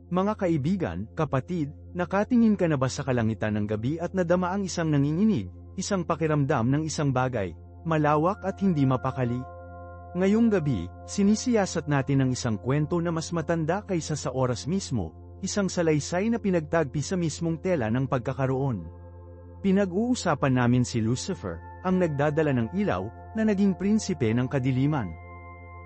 Mga kaibigan, kapatid, nakatingin ka na ba sa kalangitan ng gabi at nadama ang isang nanginginig, isang pakiramdam ng isang bagay, malawak at hindi mapakali? Ngayong gabi, sinisiyasat natin ang isang kwento na mas matanda kaysa sa oras mismo, isang salaysay na pinagtagpi sa mismong tela ng pagkakaroon. Pinag-uusapan namin si Lucifer, ang nagdadala ng ilaw, na naging prinsipe ng kadiliman.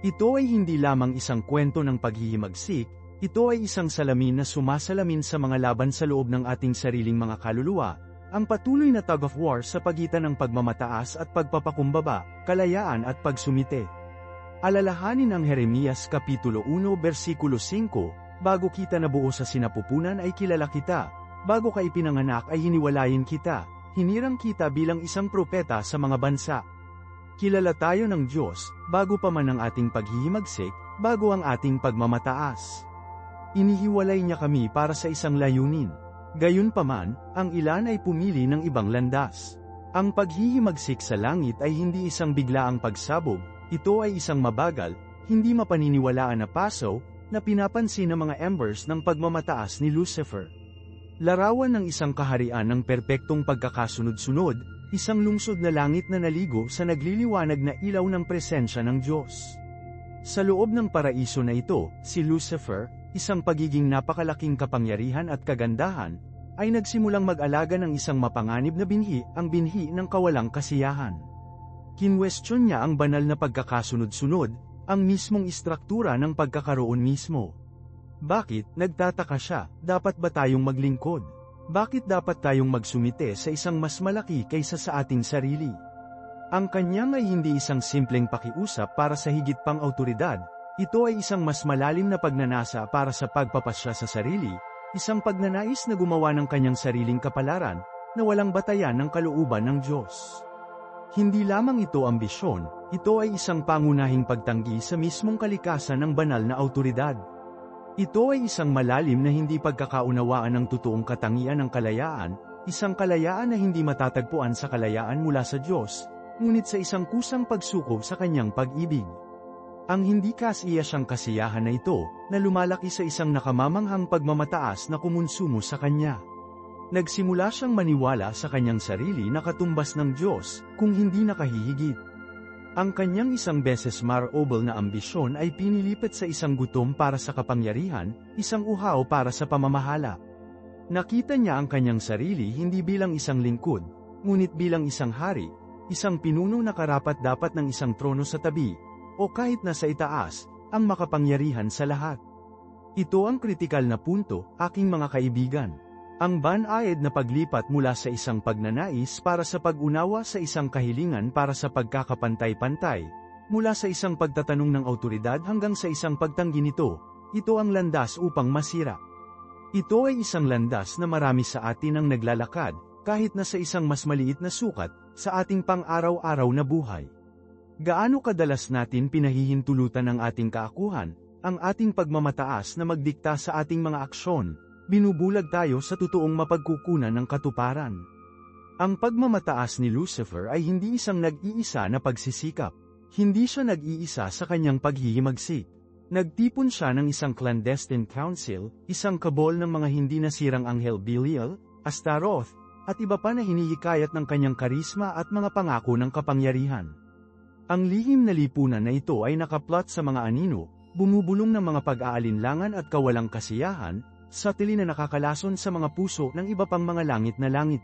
Ito ay hindi lamang isang kwento ng paghihimagsik, ito ay isang salamin na sumasalamin sa mga laban sa loob ng ating sariling mga kaluluwa, ang patuloy na tug of war sa pagitan ng pagmamataas at pagpapakumbaba, kalayaan at pagsumite. Alalahanin ang Jeremias Kapitulo 1 Versikulo 5, bago kita nabuo sa sinapupunan ay kilala kita, bago ka ipinanganak ay hiniwalayin kita, hinirang kita bilang isang propeta sa mga bansa. Kilala tayo ng Diyos, bago pa man ang ating paghihimagsik, bago ang ating pagmamataas. Inihiwalay niya kami para sa isang layunin. Gayunpaman, ang ilan ay pumili ng ibang landas. Ang paghihimagsik sa langit ay hindi isang biglaang pagsabog, ito ay isang mabagal, hindi mapaniniwalaan na paso, na pinapansin ng mga embers ng pagmamataas ni Lucifer. Larawan ng isang kaharian ng perpektong pagkakasunod-sunod, isang lungsod na langit na naligo sa nagliliwanag na ilaw ng presensya ng Diyos. Sa loob ng paraiso na ito, si Lucifer, isang pagiging napakalaking kapangyarihan at kagandahan, ay nagsimulang mag-alaga ng isang mapanganib na binhi, ang binhi ng kawalang kasiyahan. Kinwestiyon niya ang banal na pagkakasunod-sunod, ang mismong istruktura ng pagkakaroon mismo. Bakit, nagtataka siya, dapat ba tayong maglingkod? Bakit dapat tayong magsumite sa isang mas malaki kaysa sa ating sarili? Ang kanyang ay hindi isang simpleng pakiusap para sa higit pang awtoridad, ito ay isang mas malalim na pagnanasa para sa pagpapasya sa sarili, isang pagnanais na gumawa ng kanyang sariling kapalaran, na walang batayan ng kalooban ng Diyos. Hindi lamang ito ambisyon, ito ay isang pangunahing pagtanggi sa mismong kalikasan ng banal na awtoridad. Ito ay isang malalim na hindi pagkakaunawaan ng totoong katangian ng kalayaan, isang kalayaan na hindi matatagpuan sa kalayaan mula sa Diyos, ngunit sa isang kusang pagsuko sa kanyang pag-ibig. Ang hindi kasiyasyang kasiyahan na ito, na lumalaki sa isang nakamamanghang pagmamataas na kumonsumo sa kanya. Nagsimula siyang maniwala sa kanyang sarili na katumbas ng Diyos, kung hindi nakahihigit. Ang kanyang isang beses marobel na ambisyon ay pinilipat sa isang gutom para sa kapangyarihan, isang uhaw para sa pamamahala. Nakita niya ang kanyang sarili hindi bilang isang lingkod, ngunit bilang isang hari, isang pinuno na karapat-dapat ng isang trono sa tabi, o kahit nasa itaas, ang makapangyarihan sa lahat. Ito ang kritikal na punto, aking mga kaibigan. Ang banayad na paglipat mula sa isang pagnanais para sa pag-unawa sa isang kahilingan para sa pagkakapantay-pantay, mula sa isang pagtatanong ng awtoridad hanggang sa isang pagtanggi nito, ito ang landas upang masira. Ito ay isang landas na marami sa atin ang naglalakad, kahit na sa isang mas maliit na sukat, sa ating pang-araw-araw na buhay. Gaano kadalas natin pinahihintulutan ang ating kaakuhan, ang ating pagmamataas na magdikta sa ating mga aksyon, binubulag tayo sa totoong mapagkukunan ng katuparan. Ang pagmamataas ni Lucifer ay hindi isang nag-iisa na pagsisikap. Hindi siya nag-iisa sa kanyang paghihimagsik. Nagtipon siya ng isang clandestine council, isang kabol ng mga hindi nasirang anghel Belial, Astaroth, at iba pa na hinihikayat ng kanyang karisma at mga pangako ng kapangyarihan. Ang lihim na lipunan na ito ay nakaplot sa mga anino, bumubulong ng mga pag-aalinlangan at kawalang kasiyahan, subtly na nakakalason sa mga puso ng iba pang mga langit na langit.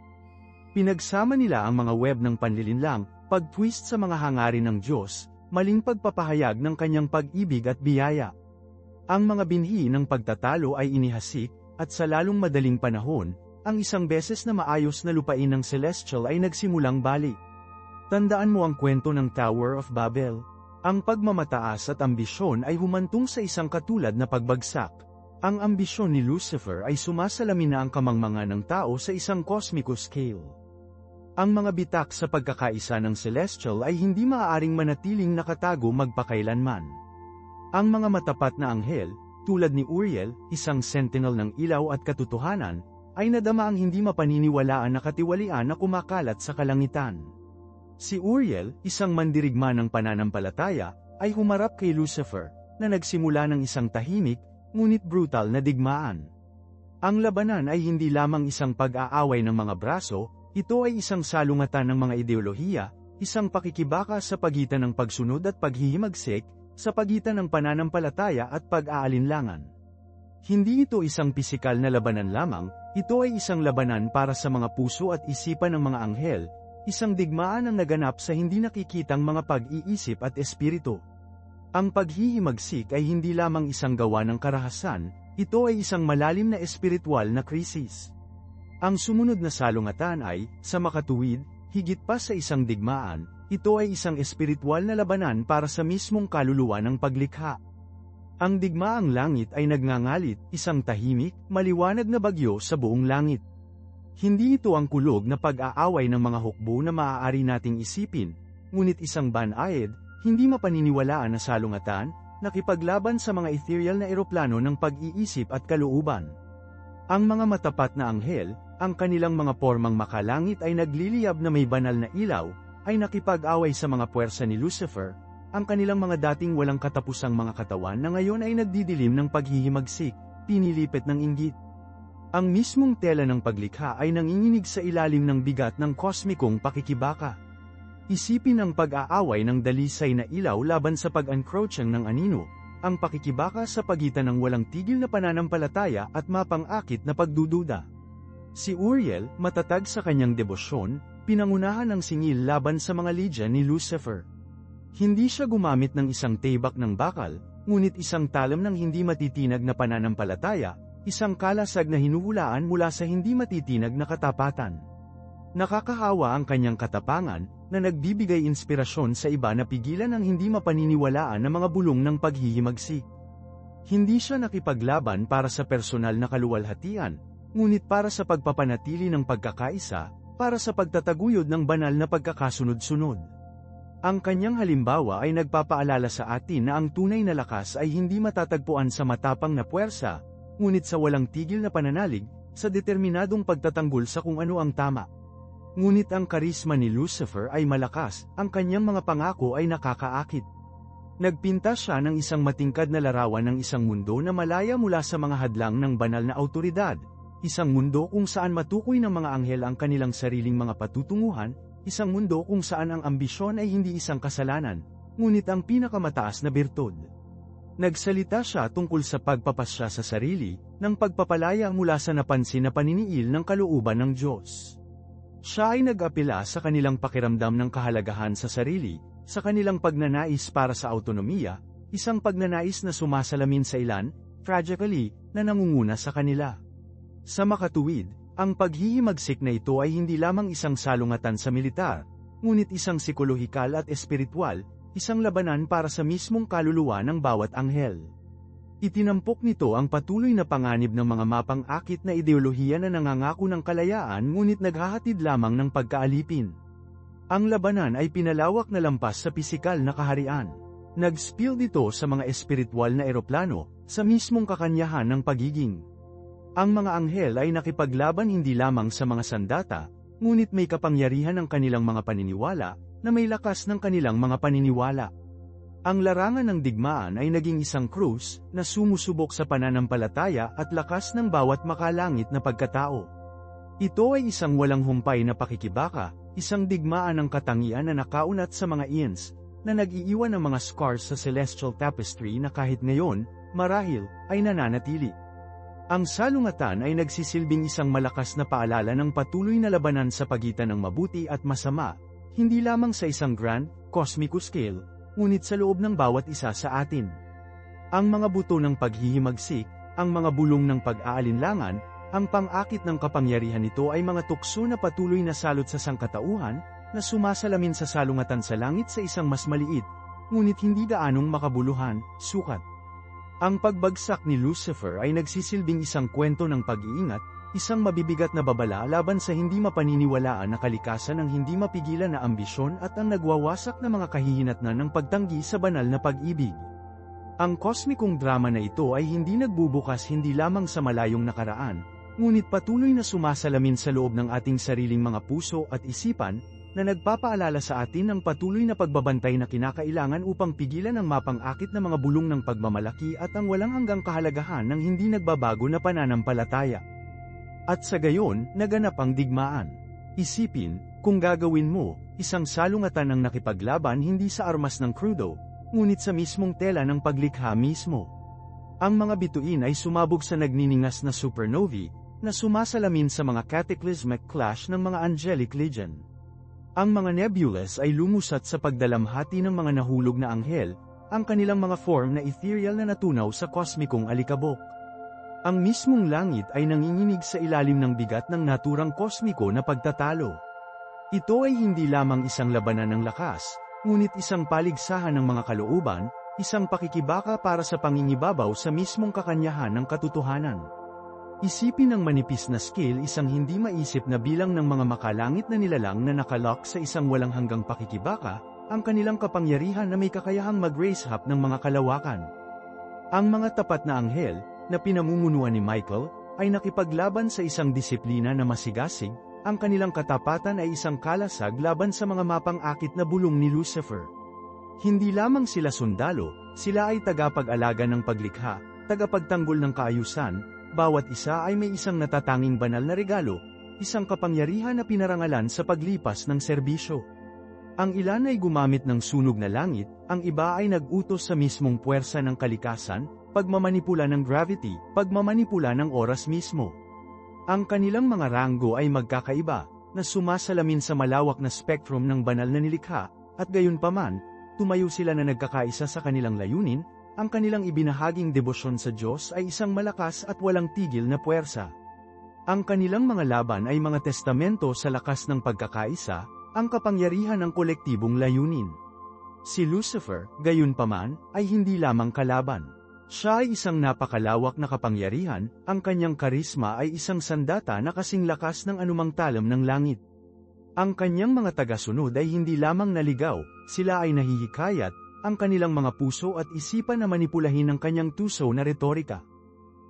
Pinagsama nila ang mga web ng panlilinlang, pag-twist sa mga hangarin ng Diyos, maling pagpapahayag ng kanyang pag-ibig at biyaya. Ang mga binhi ng pagtatalo ay inihasik, at sa lalong madaling panahon, ang isang beses na maayos na lupain ng Celestial ay nagsimulang bali. Tandaan mo ang kwento ng Tower of Babel. Ang pagmamataas at ambisyon ay humantong sa isang katulad na pagbagsak. Ang ambisyon ni Lucifer ay sumasalamin na ang kamangmangan ng tao sa isang cosmic scale. Ang mga bitak sa pagkakaisa ng Celestial ay hindi maaaring manatiling nakatago magpakailanman. Ang mga matapat na anghel, tulad ni Uriel, isang sentinel ng ilaw at katotohanan, ay nadama ang hindi mapaniniwalaan na katiwalian na kumakalat sa kalangitan. Si Uriel, isang mandirigma ng pananampalataya, ay humarap kay Lucifer, na nagsimula ng isang tahimik, ngunit brutal na digmaan. Ang labanan ay hindi lamang isang pag-aaway ng mga braso, ito ay isang salungatan ng mga ideolohiya, isang pakikibaka sa pagitan ng pagsunod at paghihimagsik, sa pagitan ng pananampalataya at pag-aalinlangan. Hindi ito isang pisikal na labanan lamang, ito ay isang labanan para sa mga puso at isipan ng mga anghel, isang digmaan ang naganap sa hindi nakikitang mga pag-iisip at espiritu. Ang paghihimagsik ay hindi lamang isang gawa ng karahasan, ito ay isang malalim na espiritual na krisis. Ang sumunod na salungatan ay, sa makatuwid, higit pa sa isang digmaan, ito ay isang espiritual na labanan para sa mismong kaluluwa ng paglikha. Ang digmaang langit ay nagngangalit, isang tahimik, maliwanag na bagyo sa buong langit. Hindi ito ang kulog na pag-aaway ng mga hukbo na maaari nating isipin, ngunit isang banayad, hindi mapaniniwalaan na salungatan, nakipaglaban sa mga ethereal na eroplano ng pag-iisip at kalooban. Ang mga matapat na anghel, ang kanilang mga pormang makalangit ay nagliliyab na may banal na ilaw, ay nakipag-away sa mga puwersa ni Lucifer, ang kanilang mga dating walang katapusang mga katawan na ngayon ay nagdidilim ng paghihimagsik, pinilipit ng inggit. Ang mismong tela ng paglikha ay nanginginig sa ilalim ng bigat ng kosmikong pakikibaka. Isipin ang pag-aaway ng dalisay na ilaw laban sa pag-encroaching ng anino, ang pakikibaka sa pagitan ng walang tigil na pananampalataya at mapang-akit na pagdududa. Si Uriel, matatag sa kanyang debosyon, pinangunahan ang singil laban sa mga lidya ni Lucifer. Hindi siya gumamit ng isang tibak ng bakal, ngunit isang talam ng hindi matitinag na pananampalataya, isang kalasag na hinuhulaan mula sa hindi matitinag na katapatan. Nakakahawa ang kanyang katapangan, na nagbibigay inspirasyon sa iba na pigilan ang hindi mapaniniwalaan na mga bulong ng paghihimagsik. Hindi siya nakipaglaban para sa personal na kaluwalhatian, ngunit para sa pagpapanatili ng pagkakaisa, para sa pagtataguyod ng banal na pagkakasunod-sunod. Ang kanyang halimbawa ay nagpapaalala sa atin na ang tunay na lakas ay hindi matatagpuan sa matapang na puwersa, ngunit sa walang tigil na pananalig, sa determinadong pagtatanggol sa kung ano ang tama. Ngunit ang karisma ni Lucifer ay malakas, ang kanyang mga pangako ay nakakaakit. Nagpinta siya ng isang matingkad na larawan ng isang mundo na malaya mula sa mga hadlang ng banal na awtoridad, isang mundo kung saan matukoy ng mga anghel ang kanilang sariling mga patutunguhan, isang mundo kung saan ang ambisyon ay hindi isang kasalanan, ngunit ang pinakamataas na birtud. Nagsalita siya tungkol sa pagpapasya sa sarili, ng pagpapalaya mula sa napansin na paniniil ng kalooban ng Diyos. Siya ay nag-apela sa kanilang pakiramdam ng kahalagahan sa sarili, sa kanilang pagnanais para sa autonomiya, isang pagnanais na sumasalamin sa ilan, tragically, na nangunguna sa kanila. Sa makatuwid, ang paghihimagsik na ito ay hindi lamang isang salungatan sa militar, ngunit isang psikolohikal at espiritual, isang labanan para sa mismong kaluluwa ng bawat anghel. Itinampok nito ang patuloy na panganib ng mga mapang-akit na ideolohiya na nangangako ng kalayaan ngunit naghahatid lamang ng pagkaalipin. Ang labanan ay pinalawak na lampas sa pisikal na kaharian. Nag-spill dito sa mga espiritual na eroplano, sa mismong kakanyahan ng pagiging. Ang mga anghel ay nakipaglaban hindi lamang sa mga sandata, ngunit may kapangyarihan ng kanilang mga paniniwala, na may lakas ng kanilang mga paniniwala. Ang larangan ng digmaan ay naging isang krus, na sumusubok sa pananampalataya at lakas ng bawat makalangit na pagkatao. Ito ay isang walang humpay na pakikibaka, isang digmaan ng katangian na nakaunat sa mga eons, na nag-iiwan ng mga scars sa celestial tapestry na kahit ngayon, marahil, ay nananatili. Ang salungatan ay nagsisilbing isang malakas na paalala ng patuloy na labanan sa pagitan ng mabuti at masama, hindi lamang sa isang grand, cosmic scale, ngunit sa loob ng bawat isa sa atin. Ang mga buto ng paghihimagsik, ang mga bulong ng pag-aalinlangan, ang pang-akit ng kapangyarihan nito ay mga tukso na patuloy na salot sa sangkatauhan, na sumasalamin sa salungatan sa langit sa isang mas maliit, ngunit hindi gaanong makabuluhan, sukat. Ang pagbagsak ni Lucifer ay nagsisilbing isang kwento ng pag-iingat, isang mabibigat na babala laban sa hindi mapaniniwalaan na kalikasan ng hindi mapigilan na ambisyon at ang nagwawasak na mga kahihinatnan ng pagtanggi sa banal na pag-ibig. Ang kosmikong drama na ito ay hindi nagbubukas hindi lamang sa malayong nakaraan, ngunit patuloy na sumasalamin sa loob ng ating sariling mga puso at isipan, na nagpapaalala sa atin ng patuloy na pagbabantay na kinakailangan upang pigilan ang mapang-akit na mga bulong ng pagmamalaki at ang walang hanggang kahalagahan ng hindi nagbabago na pananampalataya. At sa gayon, naganap ang digmaan. Isipin, kung gagawin mo, isang salungatan ang nakipaglaban hindi sa armas ng crudo, ngunit sa mismong tela ng paglikha mismo. Ang mga bituin ay sumabog sa nagniningas na supernovae, na sumasalamin sa mga cataclysmic clash ng mga angelic legion. Ang mga nebulas ay lumusat sa pagdalamhati ng mga nahulog na anghel, ang kanilang mga form na ethereal na natunaw sa kosmikong alikabok. Ang mismong langit ay nanginginig sa ilalim ng bigat ng naturang kosmiko na pagtatalo. Ito ay hindi lamang isang labanan ng lakas, ngunit isang paligsahan ng mga kalooban, isang pakikibaka para sa pangingibabaw sa mismong kakanyahan ng katotohanan. Isipin ng manipis na scale isang hindi maisip na bilang ng mga makalangit na nilalang na nakalock sa isang walang hanggang pakikibaka, ang kanilang kapangyarihan na may kakayahang mag-raise up ng mga kalawakan. Ang mga tapat na anghel, na pinamumunuan ni Michael, ay nakipaglaban sa isang disiplina na masigasig, ang kanilang katapatan ay isang kalasag laban sa mga mapang-akit na bulong ni Lucifer. Hindi lamang sila sundalo, sila ay tagapag-alaga ng paglikha, tagapagtanggol ng kaayusan. Bawat isa ay may isang natatanging banal na regalo, isang kapangyarihan na pinarangalan sa paglipas ng serbisyo. Ang ilan ay gumamit ng sunog na langit, ang iba ay nag-utos sa mismong puwersa ng kalikasan, pagmamanipula ng gravity, pagmamanipula ng oras mismo. Ang kanilang mga ranggo ay magkakaiba, na sumasalamin sa malawak na spectrum ng banal na nilikha, at gayunpaman, tumayo sila na nagkakaisa sa kanilang layunin. Ang kanilang ibinahaging debosyon sa Diyos ay isang malakas at walang tigil na puwersa. Ang kanilang mga laban ay mga testamento sa lakas ng pagkakaisa, ang kapangyarihan ng kolektibong layunin. Si Lucifer, gayunpaman, ay hindi lamang kalaban. Siya ay isang napakalawak na kapangyarihan, ang kanyang karisma ay isang sandata na kasing lakas ng anumang talam ng langit. Ang kanyang mga tagasunod ay hindi lamang naligaw, sila ay nahihikayat, ang kanilang mga puso at isipan na manipulahin ng kanyang tuso na retorika.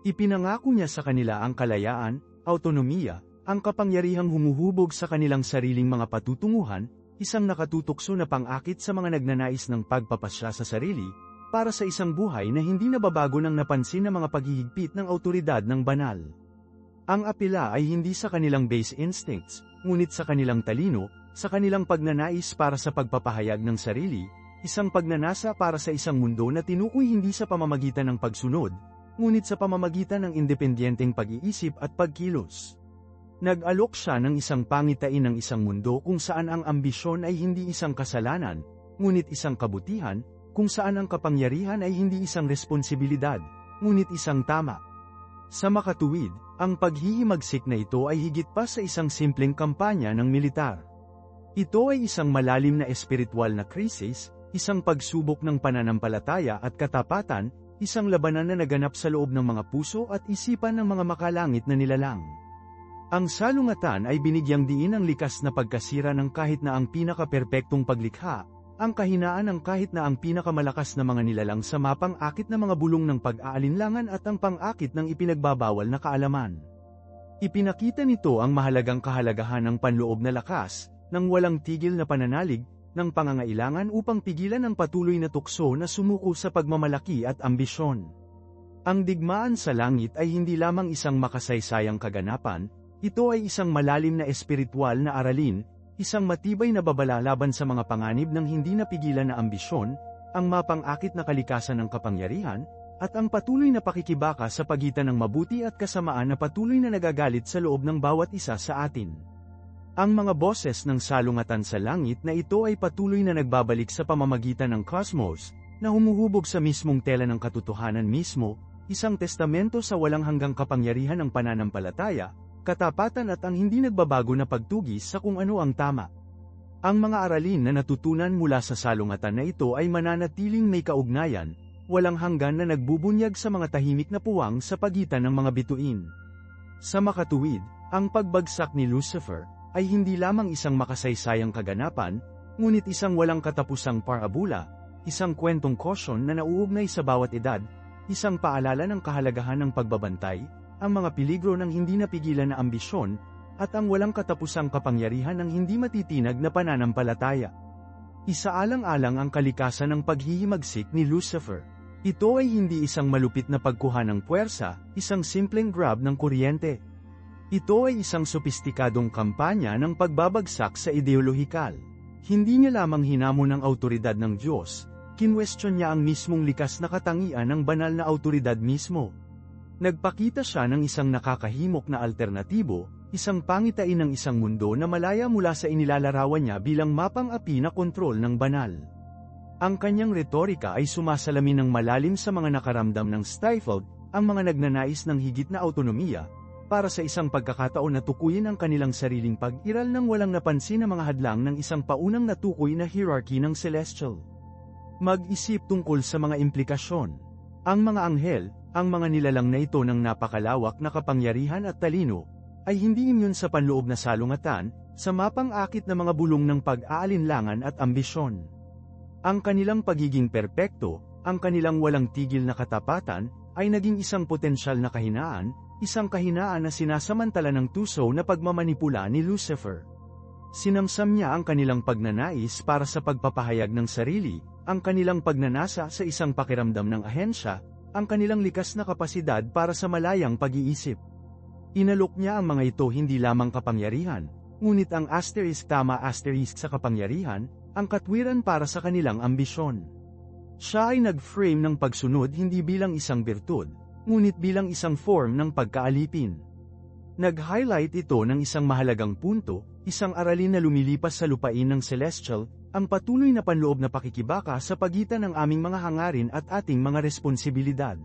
Ipinangako niya sa kanila ang kalayaan, autonomiya, ang kapangyarihang humuhubog sa kanilang sariling mga patutunguhan, isang nakatutukso na pang-akit sa mga nagnanais ng pagpapasya sa sarili, para sa isang buhay na hindi nababago ng napansin na mga paghihigpit ng awtoridad ng banal. Ang apela ay hindi sa kanilang base instincts, ngunit sa kanilang talino, sa kanilang pagnanais para sa pagpapahayag ng sarili, isang pagnanasa para sa isang mundo na tinukoy hindi sa pamamagitan ng pagsunod, ngunit sa pamamagitan ng independenteng pag-iisip at pagkilos. Nag-alok siya ng isang pangitain ng isang mundo kung saan ang ambisyon ay hindi isang kasalanan, ngunit isang kabutihan, kung saan ang kapangyarihan ay hindi isang responsibilidad, ngunit isang tama. Sa makatuwid, ang paghihimagsik na ito ay higit pa sa isang simpleng kampanya ng militar. Ito ay isang malalim na espiritual na krisis, isang pagsubok ng pananampalataya at katapatan, isang labanan na naganap sa loob ng mga puso at isipan ng mga makalangit na nilalang. Ang salungatan ay binigyang diin ang likas na pagkasira ng kahit na ang pinaka-perpektong paglikha, ang kahinaan ng kahit na ang pinakamalakas na mga nilalang sa mapang-akit na mga bulong ng pag-aalinlangan at ang pang-akit ng ipinagbabawal na kaalaman. Ipinakita nito ang mahalagang kahalagahan ng panloob na lakas, ng walang tigil na pananalig, ng pangangailangan upang pigilan ang patuloy na tukso na sumuko sa pagmamalaki at ambisyon. Ang digmaan sa langit ay hindi lamang isang makasaysayang kaganapan, ito ay isang malalim na espiritual na aralin, isang matibay na babala laban sa mga panganib ng hindi napigilan na ambisyon, ang mapang-akit na kalikasan ng kapangyarihan, at ang patuloy na pakikibaka sa pagitan ng mabuti at kasamaan na patuloy na nagagalit sa loob ng bawat isa sa atin. Ang mga boses ng salungatan sa langit na ito ay patuloy na nagbabalik sa pamamagitan ng cosmos, na humuhubog sa mismong tela ng katotohanan mismo, isang testamento sa walang hanggang kapangyarihan ng pananampalataya, katapatan at ang hindi nagbabago na pagtugis sa kung ano ang tama. Ang mga aralin na natutunan mula sa salungatan na ito ay mananatiling may kaugnayan, walang hanggan na nagbubunyag sa mga tahimik na puwang sa pagitan ng mga bituin. Sa makatuwid, ang pagbagsak ni Lucifer ay hindi lamang isang makasaysayang kaganapan, ngunit isang walang katapusang parabula, isang kwentong caution na nauugnay sa bawat edad, isang paalala ng kahalagahan ng pagbabantay, ang mga peligro ng hindi napigilan na ambisyon, at ang walang katapusang kapangyarihan ng hindi matitinag na pananampalataya. Isaalang-alang ang kalikasan ng paghihimagsik ni Lucifer. Ito ay hindi isang malupit na pagkuha ng puwersa, isang simpleng grab ng kuryente. Ito ay isang sopistikadong kampanya ng pagbabagsak sa ideolohikal. Hindi niya lamang hinamon ang awtoridad ng Diyos, kinwestiyon niya ang mismong likas na katangian ng banal na awtoridad mismo. Nagpakita siya ng isang nakakahimok na alternatibo, isang pangitain ng isang mundo na malaya mula sa inilalarawan niya bilang mapang-api na kontrol ng banal. Ang kanyang retorika ay sumasalamin ng malalim sa mga nakaramdam ng stifled, ang mga nagnanais ng higit na autonomiya, para sa isang pagkakataon na tukuyin ang kanilang sariling pag-iral ng walang napansin na mga hadlang ng isang paunang natukoy na hierarchy ng celestial. Mag-isip tungkol sa mga implikasyon. Ang mga anghel, ang mga nilalang na ito ng napakalawak na kapangyarihan at talino, ay hindi imyon sa panloob na salungatan, sa mapang-akit na mga bulong ng pag-aalinlangan at ambisyon. Ang kanilang pagiging perpekto, ang kanilang walang tigil na katapatan, ay naging isang potensyal na kahinaan, isang kahinaan na sinasamantala ng tuso na pagmamanipula ni Lucifer. Sinamsam niya ang kanilang pagnanais para sa pagpapahayag ng sarili, ang kanilang pagnanasa sa isang pakiramdam ng ahensya, ang kanilang likas na kapasidad para sa malayang pag-iisip. Inalok niya ang mga ito hindi lamang kapangyarihan, ngunit ang asterisk sa kapangyarihan, ang katwiran para sa kanilang ambisyon. Siya ay nag-frame ng pagsunod hindi bilang isang birtud, ngunit bilang isang form ng pagkaalipin. Nag-highlight ito ng isang mahalagang punto, isang aralin na lumilipas sa lupain ng celestial, ang patuloy na panloob na pakikibaka sa pagitan ng aming mga hangarin at ating mga responsibilidad.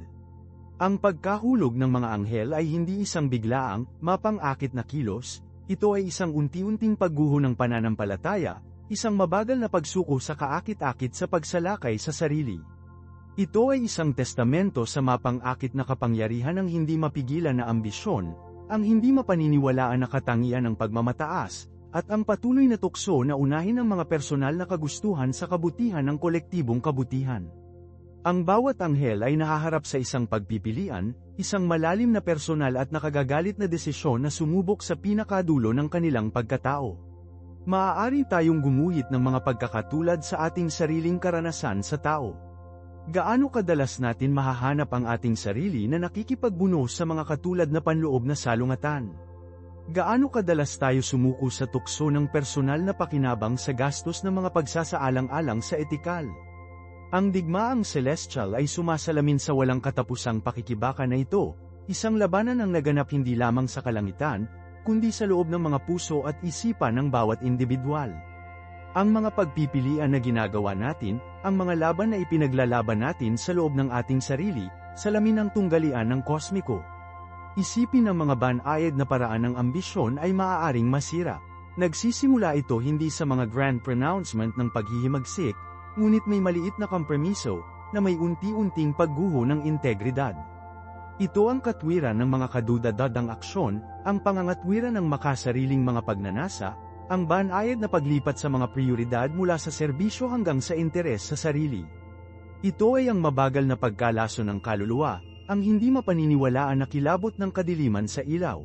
Ang pagkahulog ng mga anghel ay hindi isang biglaang, mapang-akit na kilos, ito ay isang unti-unting pagguho ng pananampalataya, isang mabagal na pagsuko sa kaakit-akit sa pagsalakay sa sarili. Ito ay isang testamento sa mapang-akit na kapangyarihan ng hindi mapigilan na ambisyon, ang hindi mapaniniwalaan na katangian ng pagmamataas, at ang patuloy na tukso na unahin ang mga personal na kagustuhan sa kabutihan ng kolektibong kabutihan. Ang bawat anghel ay nahaharap sa isang pagpipilian, isang malalim na personal at nakagagalit na desisyon na sumubok sa pinakadulo ng kanilang pagkatao. Maaari tayong gumuhit ng mga pagkakatulad sa ating sariling karanasan sa tao. Gaano kadalas natin mahahanap ang ating sarili na nakikipagbunos sa mga katulad na panloob na salungatan? Gaano kadalas tayo sumuko sa tukso ng personal na pakinabang sa gastos ng mga pagsasaalang-alang sa etikal? Ang digmaang celestial ay sumasalamin sa walang katapusang pakikibaka na ito, isang labanan ang naganap hindi lamang sa kalangitan, kundi sa loob ng mga puso at isipan ng bawat individual. Ang mga pagpipilian na ginagawa natin, ang mga laban na ipinaglalaban natin sa loob ng ating sarili, salamin ng tunggalian ng kosmiko. Isipin ang mga banayad na paraan ng ambisyon ay maaaring masira. Nagsisimula ito hindi sa mga grand pronouncement ng paghihimagsik, ngunit may maliit na kompromiso, na may unti-unting pagguho ng integridad. Ito ang katwiran ng mga kadudadadang aksyon, ang pangangatwiran ng makasariling mga pagnanasa, ang banayad na paglipat sa mga prioridad mula sa serbisyo hanggang sa interes sa sarili. Ito ay ang mabagal na pagkalaso ng kaluluwa, ang hindi mapaniniwalaan na kilabot ng kadiliman sa ilaw.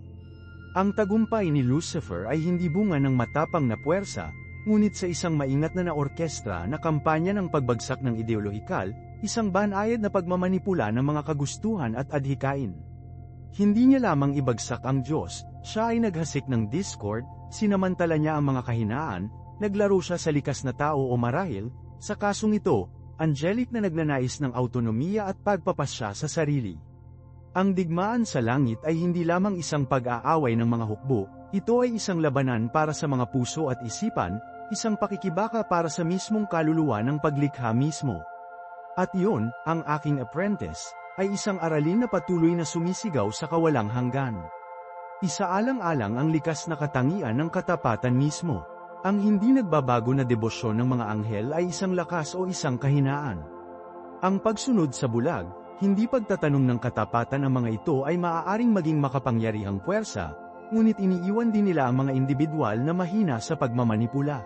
Ang tagumpay ni Lucifer ay hindi bunga ng matapang na puwersa, ngunit sa isang maingat na orkestra na kampanya ng pagbagsak ng ideolohikal, isang banayad na pagmamanipula ng mga kagustuhan at adhikain. Hindi niya lamang ibagsak ang Diyos, siya ay naghasik ng discord, sinamantala niya ang mga kahinaan, naglaro siya sa likas na tao o marahil, sa kasong ito, angelic na nagnanais ng autonomiya at pagpapasya sa sarili. Ang digmaan sa langit ay hindi lamang isang pag-aaway ng mga hukbo, ito ay isang labanan para sa mga puso at isipan, isang pakikibaka para sa mismong kaluluwa ng paglikha mismo. At yun, ang aking apprentice, ay isang aralin na patuloy na sumisigaw sa kawalang hanggan. Isaalang-alang ang likas na katangian ng katapatan mismo. Ang hindi nagbabago na debosyon ng mga anghel ay isang lakas o isang kahinaan. Ang pagsunod sa bulag, hindi pagtatanong ng katapatan ang mga ito ay maaaring maging makapangyarihang puwersa, ngunit iniiwan din nila ang mga individual na mahina sa pagmamanipula.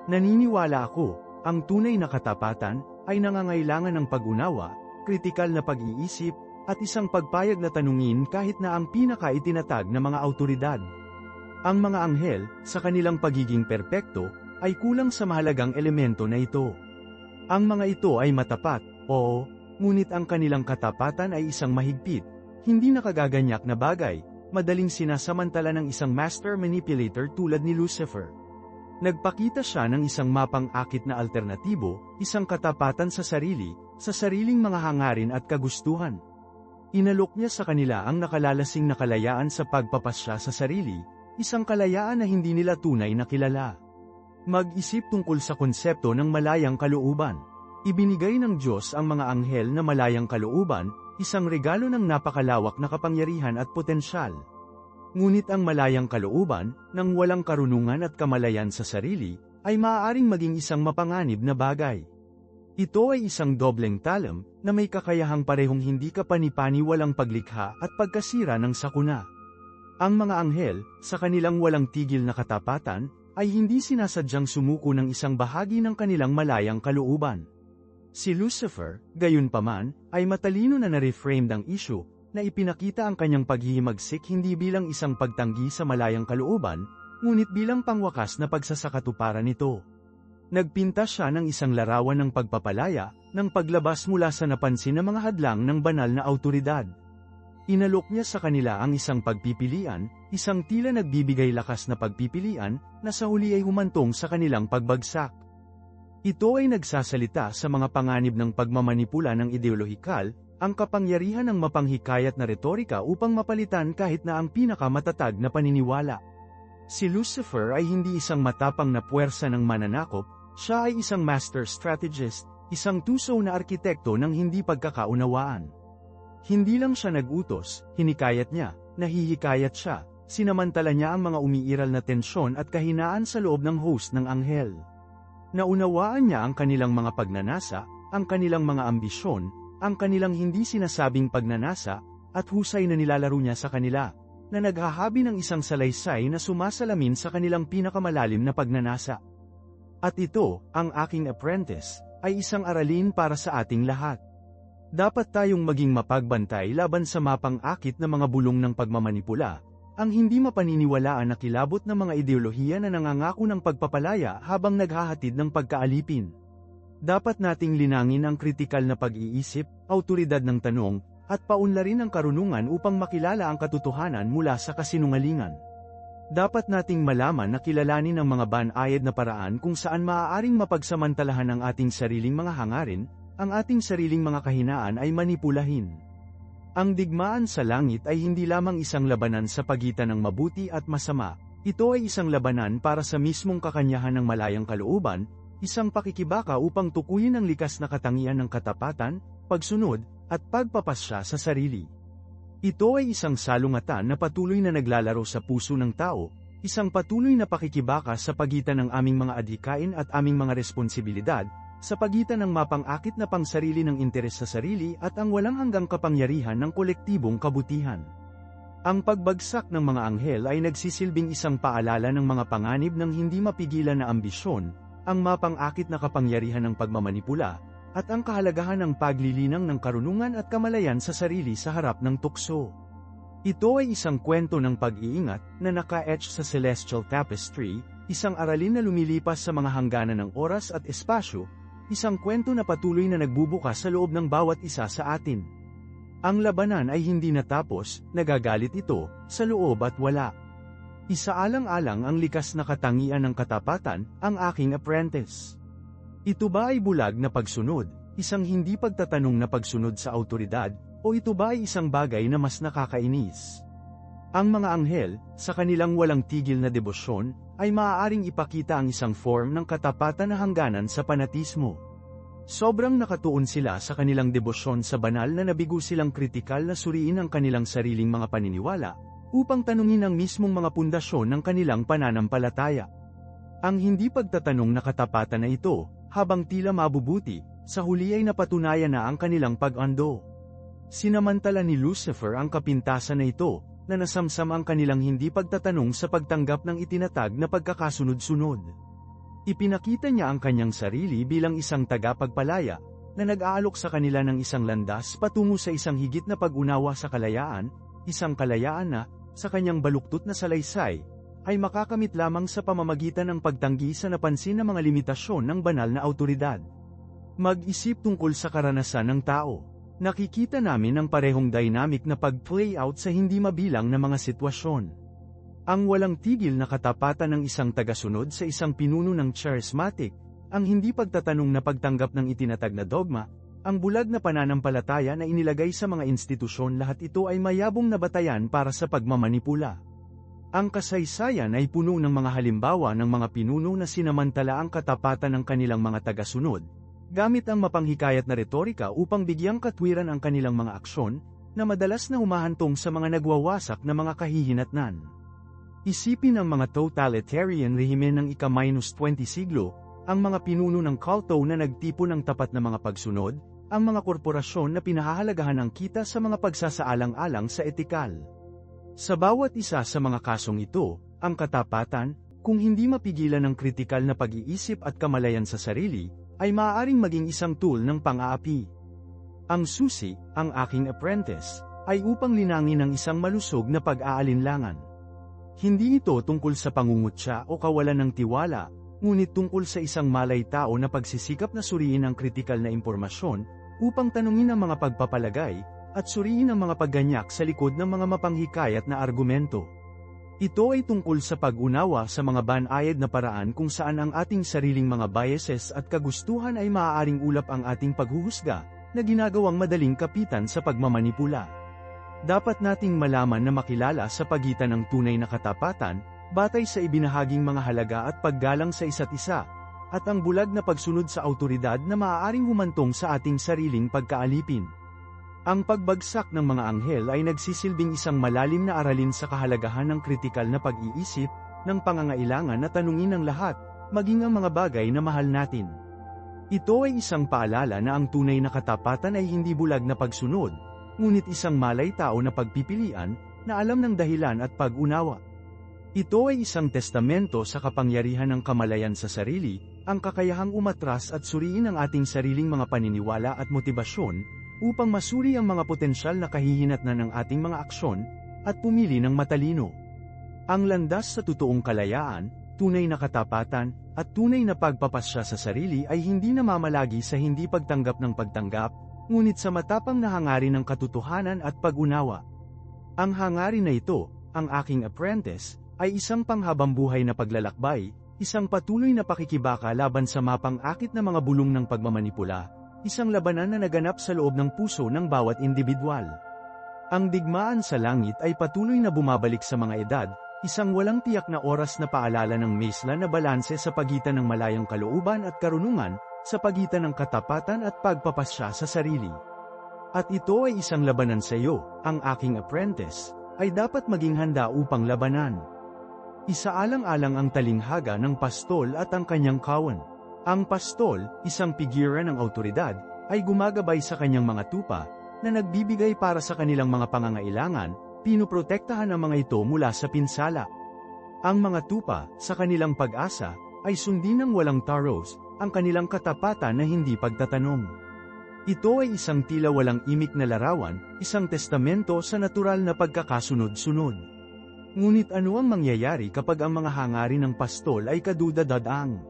Naniniwala ako, ang tunay na katapatan ay nangangailangan ng pag-unawa, kritikal na pag-iisip, at isang pagpayag na tanungin kahit na ang pinaka-itinatag na mga awtoridad. Ang mga anghel, sa kanilang pagiging perpekto, ay kulang sa mahalagang elemento na ito. Ang mga ito ay matapat, oo, ngunit ang kanilang katapatan ay isang mahigpit, hindi nakagaganyak na bagay, madaling sinasamantala ng isang master manipulator tulad ni Lucifer. Nagpakita siya ng isang mapang-akit na alternatibo, isang katapatan sa sariling mga hangarin at kagustuhan. Inalok niya sa kanila ang nakalalasing na kalayaan sa pagpapasya sa sarili, isang kalayaan na hindi nila tunay na kilala. Mag-isip tungkol sa konsepto ng malayang kalooban. Ibinigay ng Diyos ang mga anghel na malayang kalooban, isang regalo ng napakalawak na kapangyarihan at potensyal. Ngunit ang malayang kalooban, nang walang karunungan at kamalayan sa sarili, ay maaaring maging isang mapanganib na bagay. Ito ay isang dobleng talam, na may kakayahang parehong hindi kapani-pani walang paglikha at pagkasira ng sakuna. Ang mga anghel, sa kanilang walang tigil na katapatan, ay hindi sinasadyang sumuko ng isang bahagi ng kanilang malayang kalooban. Si Lucifer, gayunpaman, ay matalino na na-reframe ang issue, na ipinakita ang kanyang paghihimagsik hindi bilang isang pagtanggi sa malayang kalooban, ngunit bilang pangwakas na pagsasakatuparan nito. Nagpinta siya ng isang larawan ng pagpapalaya, ng paglabas mula sa napansin na mga hadlang ng banal na awtoridad. Inalok niya sa kanila ang isang pagpipilian, isang tila nagbibigay lakas na pagpipilian, na sa huli ay humantong sa kanilang pagbagsak. Ito ay nagsasalita sa mga panganib ng pagmamanipula ng ideolohikal, ang kapangyarihan ng mapanghikayat na retorika upang mapalitan kahit na ang pinakamatatag na paniniwala. Si Lucifer ay hindi isang matapang na puwersa ng mananakop, siya ay isang master strategist, isang tuso na arkitekto ng hindi pagkakaunawaan. Hindi lang siya nag-utos, hinikayat niya, nahihikayat siya, sinamantala niya ang mga umiiral na tensyon at kahinaan sa loob ng host ng anghel. Naunawaan niya ang kanilang mga pagnanasa, ang kanilang mga ambisyon, ang kanilang hindi sinasabing pagnanasa, at husay na nilalaro niya sa kanila, na naghahabi ng isang salaysay na sumasalamin sa kanilang pinakamalalim na pagnanasa. At ito, ang aking apprentice, ay isang aralin para sa ating lahat. Dapat tayong maging mapagbantay laban sa mapang-akit na mga bulong ng pagmamanipula, ang hindi mapaniniwalaan na kilabot ng mga ideolohiya na nangangako ng pagpapalaya habang naghahatid ng pagkaalipin. Dapat nating linangin ang kritikal na pag-iisip, awtoridad ng tanong, at paunlarin ang karunungan upang makilala ang katotohanan mula sa kasinungalingan. Dapat nating malaman na kilalanin ang mga banayad na paraan kung saan maaaring mapagsamantalahan ang ating sariling mga hangarin, ang ating sariling mga kahinaan ay manipulahin. Ang digmaan sa langit ay hindi lamang isang labanan sa pagitan ng mabuti at masama, ito ay isang labanan para sa mismong kakanyahan ng malayang kalooban, isang pakikibaka upang tukuyin ang likas na katangian ng katapatan, pagsunod, at pagpapasya sa sarili. Ito ay isang salungatan na patuloy na naglalaro sa puso ng tao, isang patuloy na pakikibaka sa pagitan ng aming mga adhikain at aming mga responsibilidad, sa pagitan ng mapang-akit na pangsarili ng interes sa sarili at ang walang hanggang kapangyarihan ng kolektibong kabutihan. Ang pagbagsak ng mga anghel ay nagsisilbing isang paalala ng mga panganib ng hindi mapigilan na ambisyon, ang mapang-akit na kapangyarihan ng pagmamanipula, at ang kahalagahan ng paglilinang ng karunungan at kamalayan sa sarili sa harap ng tukso. Ito ay isang kwento ng pag-iingat na naka-etch sa celestial tapestry, isang aralin na lumilipas sa mga hangganan ng oras at espasyo, isang kwento na patuloy na nagbubukas sa loob ng bawat isa sa atin. Ang labanan ay hindi natapos, nagagalit ito, sa loob at wala. Isaalang-alang ang likas na katangian ng katapatan, ang aking apprentice. Ito ba ay bulag na pagsunod, isang hindi pagtatanong na pagsunod sa awtoridad, o ito ba ay isang bagay na mas nakakainis? Ang mga anghel, sa kanilang walang tigil na debosyon, ay maaaring ipakita ang isang form ng katapatan na hangganan sa fanatismo. Sobrang nakatuon sila sa kanilang debosyon sa banal na nabigo silang kritikal na suriin ang kanilang sariling mga paniniwala, upang tanungin ang mismong mga pundasyon ng kanilang pananampalataya. Ang hindi pagtatanong na katapatan na ito, habang tila mabubuti, sa huli ay napatunayan na ang kanilang pag-ando. Sinamantala ni Lucifer ang kapintasan na ito, na nasamsam ang kanilang hindi pagtatanong sa pagtanggap ng itinatag na pagkakasunod-sunod. Ipinakita niya ang kanyang sarili bilang isang tagapagpalaya, na nag-aalok sa kanila ng isang landas patungo sa isang higit na pag-unawa sa kalayaan, isang kalayaan na, sa kanyang baluktot na salaysay, ay makakamit lamang sa pamamagitan ng pagtanggi sa napansin na mga limitasyon ng banal na awtoridad. Mag-isip tungkol sa karanasan ng tao. Nakikita namin ang parehong dynamic na pag-play out sa hindi mabilang na mga sitwasyon. Ang walang tigil na katapatan ng isang tagasunod sa isang pinuno ng charismatic, ang hindi pagtatanong na pagtanggap ng itinatag na dogma, ang bulag na pananampalataya na inilagay sa mga institusyon, lahat ito ay mayabong na batayan para sa pagmamanipula. Ang kasaysayan ay puno ng mga halimbawa ng mga pinuno na sinamantala ang katapatan ng kanilang mga tagasunod, gamit ang mapanghikayat na retorika upang bigyang katwiran ang kanilang mga aksyon, na madalas na humahantong sa mga nagwawasak na mga kahihinatnan. Isipin ang mga totalitarian rehimen ng ika-20 siglo, ang mga pinuno ng kulto na nagtipon ng tapat na mga pagsunod, ang mga korporasyon na pinahahalagahan ang kita sa mga pagsasaalang-alang sa etikal. Sa bawat isa sa mga kasong ito, ang katapatan, kung hindi mapigilan ng kritikal na pag-iisip at kamalayan sa sarili, ay maaaring maging isang tool ng pang-aapi. Ang susi, ang aking apprentice, ay upang linangin ang isang malusog na pag-aalinlangan. Hindi ito tungkol sa pangungutya o kawalan ng tiwala, ngunit tungkol sa isang malay tao na pagsisikap na suriin ang kritikal na impormasyon, upang tanungin ang mga pagpapalagay, at suriin ang mga pagganyak sa likod ng mga mapanghikayat na argumento. Ito ay tungkol sa pag-unawa sa mga banayad na paraan kung saan ang ating sariling mga biases at kagustuhan ay maaaring ulap ang ating paghuhusga, na ginagawang madaling kapitan sa pagmamanipula. Dapat nating malaman na makilala sa pagitan ng tunay na katapatan, batay sa ibinahaging mga halaga at paggalang sa isa't isa, at ang bulag na pagsunod sa awtoridad na maaaring humantong sa ating sariling pagkaalipin. Ang pagbagsak ng mga anghel ay nagsisilbing isang malalim na aralin sa kahalagahan ng kritikal na pag-iisip, ng pangangailangan na tanungin ang lahat, maging ang mga bagay na mahal natin. Ito ay isang paalala na ang tunay na katapatan ay hindi bulag na pagsunod, ngunit isang malay tao na pagpipilian, na alam ng dahilan at pag-unawa. Ito ay isang testamento sa kapangyarihan ng kamalayan sa sarili, ang kakayahang umatras at suriin ang ating sariling mga paniniwala at motibasyon, upang masuri ang mga potensyal na kahihinatnan ng ating mga aksyon, at pumili ng matalino. Ang landas sa totoong kalayaan, tunay na katapatan, at tunay na pagpapasya sa sarili ay hindi namamalagi sa hindi pagtanggap ng pagtanggap, ngunit sa matapang na hangarin ng katotohanan at pag-unawa. Ang hangarin na ito, ang aking apprentice, ay isang panghabambuhay na paglalakbay, isang patuloy na pakikibaka laban sa mapang-akit na mga bulong ng pagmamanipula, isang labanan na naganap sa loob ng puso ng bawat individual. Ang digmaan sa langit ay patuloy na bumabalik sa mga edad, isang walang tiyak na oras na paalala ng mesla na balanse sa pagitan ng malayang kalooban at karunungan, sa pagitan ng katapatan at pagpapasya sa sarili. At ito ay isang labanan sa iyo, ang aking apprentice, ay dapat maging handa upang labanan. Isaalang-alang ang talinghaga ng pastol at ang kanyang kawan. Ang pastol, isang figura ng awtoridad, ay gumagabay sa kanyang mga tupa, na nagbibigay para sa kanilang mga pangangailangan, pinoprotektahan ang mga ito mula sa pinsala. Ang mga tupa, sa kanilang pag-asa, ay sundin ng walang taros, ang kanilang katapatan na hindi pagtatanong. Ito ay isang tila walang imik na larawan, isang testamento sa natural na pagkakasunod-sunod. Ngunit ano ang mangyayari kapag ang mga hangarin ng pastol ay kadudadadang?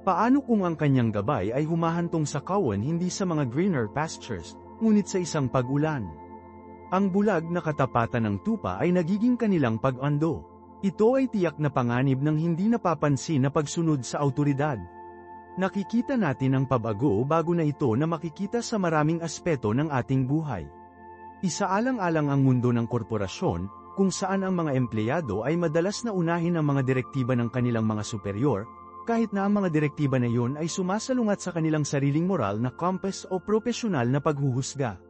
Paano kung ang kanyang gabay ay humahantong sa kawan hindi sa mga greener pastures, ngunit sa isang pag-ulan? Ang bulag na katapatan ng tupa ay nagiging kanilang pag-ando. Ito ay tiyak na panganib ng hindi napapansin na pagsunod sa awtoridad. Nakikita natin ang pabago bago na ito na makikita sa maraming aspeto ng ating buhay. Isaalang-alang ang mundo ng korporasyon, kung saan ang mga empleyado ay madalas na unahin ang mga direktiba ng kanilang mga superior, kahit na ang mga direktiba na iyon ay sumasalungat sa kanilang sariling moral na compass o profesional na paghuhusga.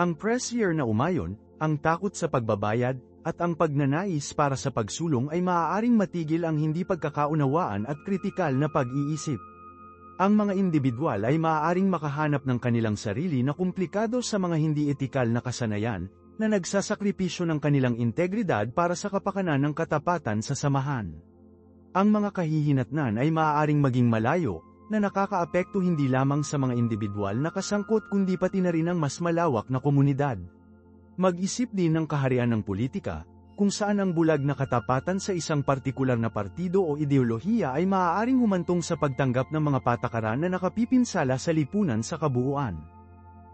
Ang pressure na umayon, ang takot sa pagbabayad, at ang pagnanais para sa pagsulong ay maaaring matigil ang hindi pagkakaunawaan at kritikal na pag-iisip. Ang mga individual ay maaaring makahanap ng kanilang sarili na komplikado sa mga hindi etikal na kasanayan, na nagsasakripisyo ng kanilang integridad para sa kapakanan ng katapatan sa samahan. Ang mga kahihinatnan ay maaaring maging malayo, na nakakaapekto hindi lamang sa mga individual na kasangkot kundi pati na rin ang mas malawak na komunidad. Mag-isip din ng kaharian ng politika, kung saan ang bulag na katapatan sa isang partikular na partido o ideolohiya ay maaaring humantong sa pagtanggap ng mga patakaran na nakapipinsala sa lipunan sa kabuuan.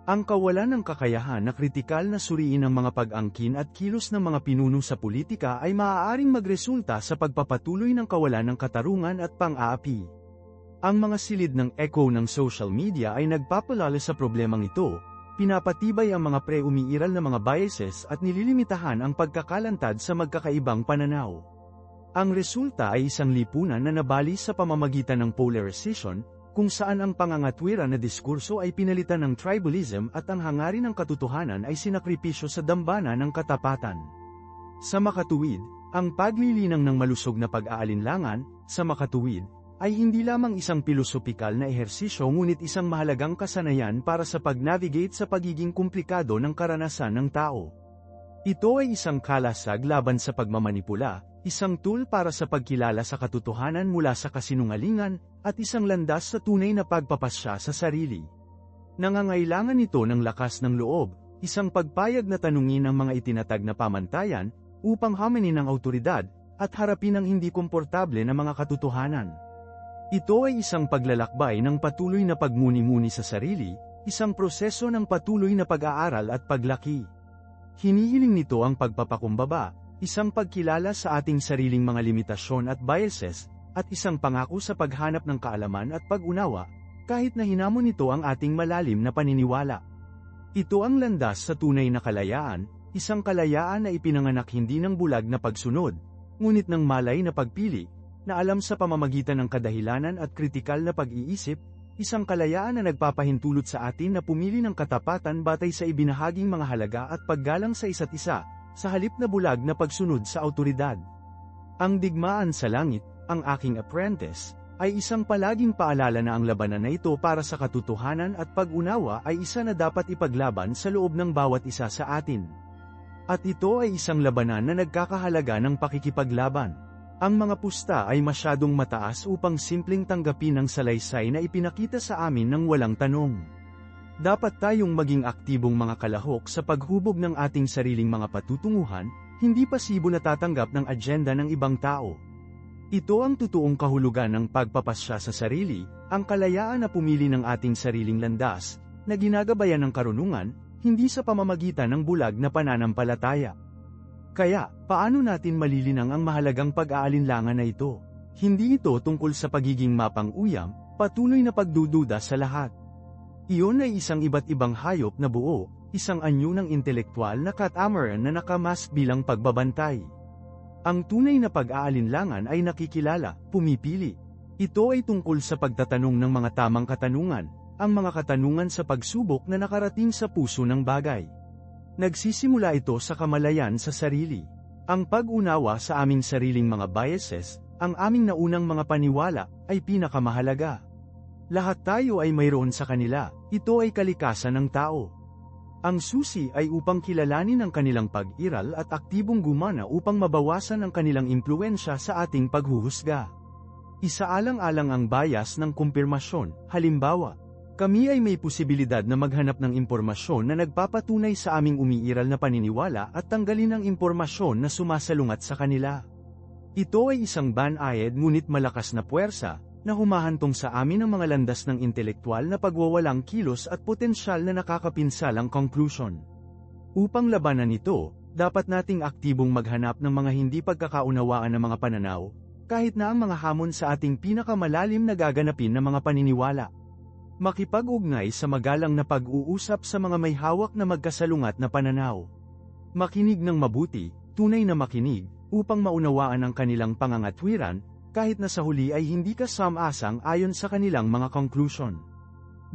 Ang kawalan ng kakayahan na kritikal na suriin ang mga pag-angkin at kilos ng mga pinuno sa politika ay maaaring magresulta sa pagpapatuloy ng kawalan ng katarungan at pang-aapi. Ang mga silid ng echo ng social media ay nagpapalala sa problemang ito, pinapatibay ang mga pre-umiiral na mga biases at nililimitahan ang pagkakalantad sa magkakaibang pananaw. Ang resulta ay isang lipunan na nabali sa pamamagitan ng polarization, kung saan ang pangangatwiran na diskurso ay pinalitan ng tribalism at ang hangarin ng katotohanan ay sinakripisyo sa dambana ng katapatan. Sa makatuwid, ang paglilinang ng malusog na pag-aalinlangan, sa makatuwid, ay hindi lamang isang pilosopikal na ehersisyo ngunit isang mahalagang kasanayan para sa pag-navigate sa pagiging komplikado ng karanasan ng tao. Ito ay isang kalasag laban sa pagmamanipula, isang tool para sa pagkilala sa katotohanan mula sa kasinungalingan, at isang landas sa tunay na pagpapasya sa sarili. Nangangailangan ito ng lakas ng loob, isang pagpayag na tanungin ang mga itinatag na pamantayan, upang haminin ang awtoridad, at harapin ang hindi komportable na mga katotohanan. Ito ay isang paglalakbay ng patuloy na pagmuni-muni sa sarili, isang proseso ng patuloy na pag-aaral at paglaki. Hinihiling nito ang pagpapakumbaba, isang pagkilala sa ating sariling mga limitasyon at biases, at isang pangako sa paghanap ng kaalaman at pag-unawa, kahit na hinamon nito ang ating malalim na paniniwala. Ito ang landas sa tunay na kalayaan, isang kalayaan na ipinanganak hindi ng bulag na pagsunod, ngunit ng malay na pagpili, na alam sa pamamagitan ng kadahilanan at kritikal na pag-iisip, isang kalayaan na nagpapahintulot sa atin na pumili ng katapatan batay sa ibinahaging mga halaga at paggalang sa isa't isa, sa halip na bulag na pagsunod sa awtoridad. Ang digmaan sa langit, ang aking apprentice, ay isang palaging paalala na ang labanan na ito para sa katotohanan at pag-unawa ay isa na dapat ipaglaban sa loob ng bawat isa sa atin. At ito ay isang labanan na nagkakahalaga ng pakikipaglaban. Ang mga pusta ay masyadong mataas upang simpleng tanggapin ang salaysay na ipinakita sa amin ng walang tanong. Dapat tayong maging aktibong mga kalahok sa paghubog ng ating sariling mga patutunguhan, hindi pasibo na tatanggap ng agenda ng ibang tao. Ito ang totoong kahulugan ng pagpapasya sa sarili, ang kalayaan na pumili ng ating sariling landas, na ginagabayan ng karunungan, hindi sa pamamagitan ng bulag na pananampalataya. Kaya, paano natin malilinang ang mahalagang pag-aalinlangan na ito? Hindi ito tungkol sa pagiging mapang-uyam, patuloy na pagdududa sa lahat. Iyon ay isang iba't ibang hayop na buo, isang anyo ng intelektual na catamaran na nakamask bilang pagbabantay. Ang tunay na pag-aalinlangan ay nakikilala, pumipili. Ito ay tungkol sa pagtatanong ng mga tamang katanungan, ang mga katanungan sa pagsubok na nakarating sa puso ng bagay. Nagsisimula ito sa kamalayan sa sarili. Ang pag-unawa sa aming sariling mga biases, ang aming naunang mga paniwala, ay pinakamahalaga. Lahat tayo ay mayroon sa kanila, ito ay kalikasan ng tao. Ang susi ay upang kilalanin ang kanilang pag-iral at aktibong gumana upang mabawasan ang kanilang impluensya sa ating paghuhusga. Isaalang-alang ang bias ng kumpirmasyon, halimbawa, kami ay may posibilidad na maghanap ng impormasyon na nagpapatunay sa aming umiiral na paniniwala at tanggalin ang impormasyon na sumasalungat sa kanila. Ito ay isang banayad ngunit malakas na puwersa, na humahantong sa amin ang mga landas ng intelektual na pagwawalang kilos at potensyal na nakakapinsalang conclusion. Upang labanan ito, dapat nating aktibong maghanap ng mga hindi pagkakaunawaan ng mga pananaw, kahit na ang mga hamon sa ating pinakamalalim na gaganapin na mga paniniwala. Makipag-ugnay sa magalang na pag-uusap sa mga may hawak na magkasalungat na pananaw. Makinig ng mabuti, tunay na makinig, upang maunawaan ang kanilang pangangatwiran, kahit na sa huli ay hindi ka sam-asang ayon sa kanilang mga conclusion.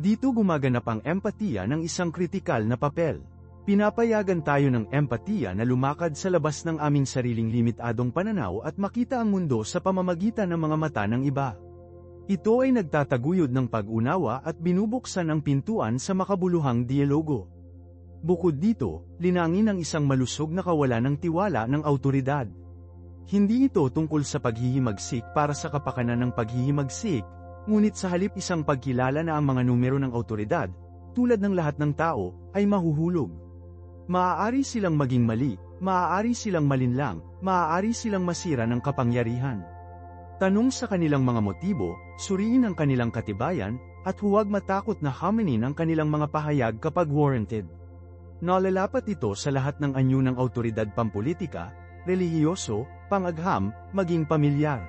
Dito gumaganap ang empatiya ng isang kritikal na papel. Pinapayagan tayo ng empatiya na lumakad sa labas ng aming sariling limitadong pananaw at makita ang mundo sa pamamagitan ng mga mata ng iba. Ito ay nagtataguyod ng pag-unawa at binubuksan ang pintuan sa makabuluhang dialogo. Bukod dito, linangin ang isang malusog na kawalan ng tiwala ng awtoridad. Hindi ito tungkol sa paghihimagsik para sa kapakanan ng paghihimagsik, ngunit sa halip isang pagkilala na ang mga numero ng awtoridad, tulad ng lahat ng tao, ay mahuhulog. Maaari silang maging mali, maaari silang malinlang, maaari silang masira ng kapangyarihan. Tanong sa kanilang mga motibo, suriin ang kanilang katibayan, at huwag matakot na haminin ang kanilang mga pahayag kapag warranted. Nalalapat ito sa lahat ng anyo ng awtoridad pampolitika, relihiyoso, pangagham, maging pamilyar.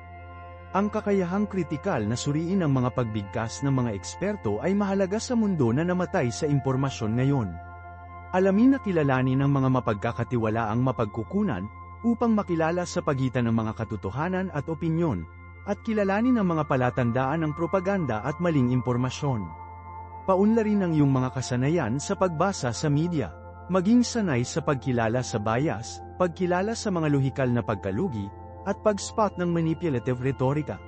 Ang kakayahang kritikal na suriin ang mga pagbigkas ng mga eksperto ay mahalaga sa mundo na namatay sa impormasyon ngayon. Alamin na kilalanin ang mga mapagkakatiwalaang mapagkukunan, upang makilala sa pagitan ng mga katotohanan at opinyon, at kilalanin ang mga palatandaan ng propaganda at maling impormasyon. Paunlarin ang iyong mga kasanayan sa pagbasa sa media. Maging sanay sa pagkilala sa bias, pagkilala sa mga lohikal na pagkalugi, at pag-spot ng manipulative retorika.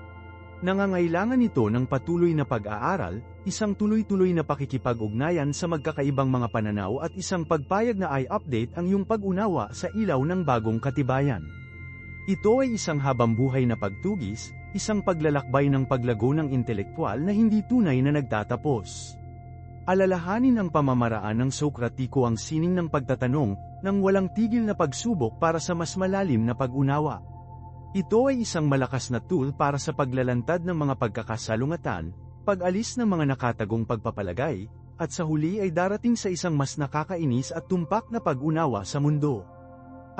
Nangangailangan ito ng patuloy na pag-aaral, isang tuloy-tuloy na pakikipag-ugnayan sa magkakaibang mga pananaw at isang pagpayag na i-update ang iyong pag-unawa sa ilaw ng bagong katibayan. Ito ay isang habambuhay na pagtugis, isang paglalakbay ng paglago ng intelektual na hindi tunay na nagtatapos. Alalahanin ang pamamaraan ng Sokratiko ang sining ng pagtatanong, nang walang tigil na pagsubok para sa mas malalim na pag-unawa. Ito ay isang malakas na tool para sa paglalantad ng mga pagkakasalungatan, pag-alis ng mga nakatagong pagpapalagay, at sa huli ay darating sa isang mas nakakainis at tumpak na pag-unawa sa mundo.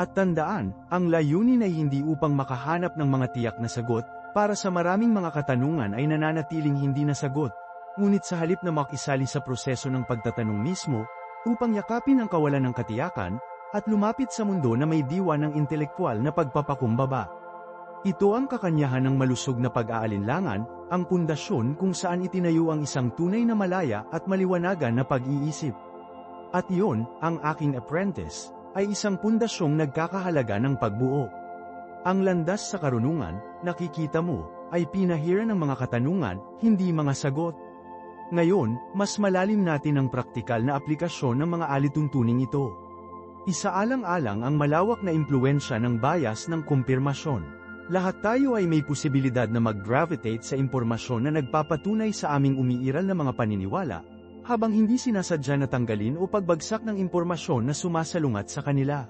At tandaan, ang layunin ay hindi upang makahanap ng mga tiyak na sagot, para sa maraming mga katanungan ay nananatiling hindi nasagot, ngunit sa halip na makisali sa proseso ng pagtatanong mismo, upang yakapin ang kawalan ng katiyakan, at lumapit sa mundo na may diwa ng intelektual na pagpapakumbaba. Ito ang kakanyahan ng malusog na pag-aalinlangan, ang pundasyon kung saan itinayo ang isang tunay na malaya at maliwanagan na pag-iisip. At iyon, ang aking apprentice, ay isang pundasyong nagkakahalaga ng pagbuo. Ang landas sa karunungan, nakikita mo, ay pinahiran ng mga katanungan, hindi mga sagot. Ngayon, mas malalim natin ang praktikal na aplikasyon ng mga alituntuning ito. Isaalang-alang ang malawak na impluwensya ng bias ng kumpirmasyon. Lahat tayo ay may posibilidad na mag-gravitate sa impormasyon na nagpapatunay sa aming umiiral na mga paniniwala, habang hindi sinasadya na tanggalin o pagbagsak ng impormasyon na sumasalungat sa kanila.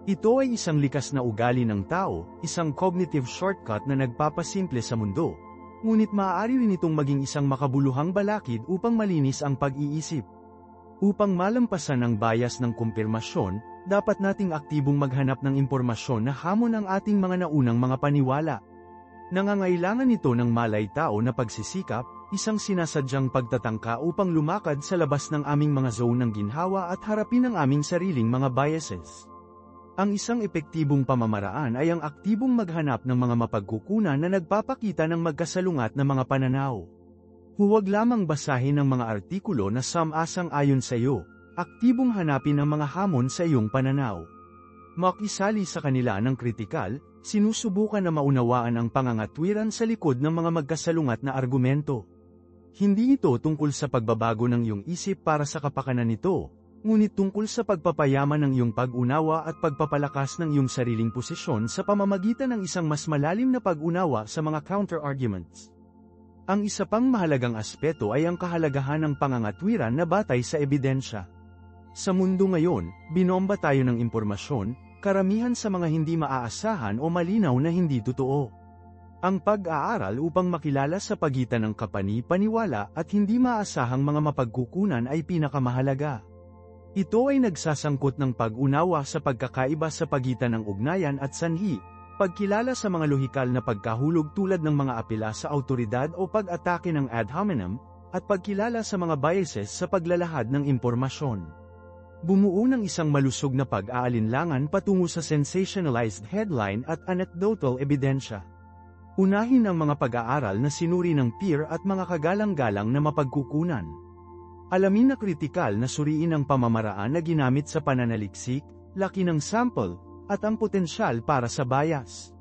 Ito ay isang likas na ugali ng tao, isang cognitive shortcut na nagpapasimple sa mundo, ngunit maaari rin itong maging isang makabuluhang balakid upang malinis ang pag-iisip. Upang malampasan ang bias ng kumpirmasyon, dapat nating aktibong maghanap ng impormasyon na hamon ang ating mga naunang mga paniwala. Nangangailangan ito ng malay-tao na pagsisikap, isang sinasadyang pagtatangka upang lumakad sa labas ng aming mga zone ng ginhawa at harapin ang aming sariling mga biases. Ang isang epektibong pamamaraan ay ang aktibong maghanap ng mga mapagkukunan na nagpapakita ng magkasalungat na mga pananaw. Huwag lamang basahin ang mga artikulo na sam-asang-ayon sa iyo. Aktibong hanapin ang mga hamon sa iyong pananaw. Makisali sa kanila ng kritikal, sinusubukan na maunawaan ang pangangatwiran sa likod ng mga magkasalungat na argumento. Hindi ito tungkol sa pagbabago ng iyong isip para sa kapakanan nito, ngunit tungkol sa pagpapayaman ng iyong pag-unawa at pagpapalakas ng iyong sariling posisyon sa pamamagitan ng isang mas malalim na pag-unawa sa mga counter-arguments. Ang isa pang mahalagang aspeto ay ang kahalagahan ng pangangatwiran na batay sa ebidensya. Sa mundo ngayon, binomba tayo ng impormasyon, karamihan sa mga hindi maaasahan o malinaw na hindi totoo. Ang pag-aaral upang makilala sa pagitan ng kapani-paniwala at hindi maasahang mga mapagkukunan ay pinakamahalaga. Ito ay nagsasangkot ng pag-unawa sa pagkakaiba sa pagitan ng ugnayan at sanhi, pagkilala sa mga lohikal na pagkahulog tulad ng mga apela sa awtoridad o pag-atake ng ad hominem, at pagkilala sa mga biases sa paglalahad ng impormasyon. Bumuo ng isang malusog na pag-aalinlangan patungo sa sensationalized headline at anecdotal ebidensya. Unahin ang mga pag-aaral na sinuri ng peer at mga kagalang-galang na mapagkukunan. Alamin na kritikal na suriin ang pamamaraan na ginamit sa pananaliksik, laki ng sample, at ang potensyal para sa bias.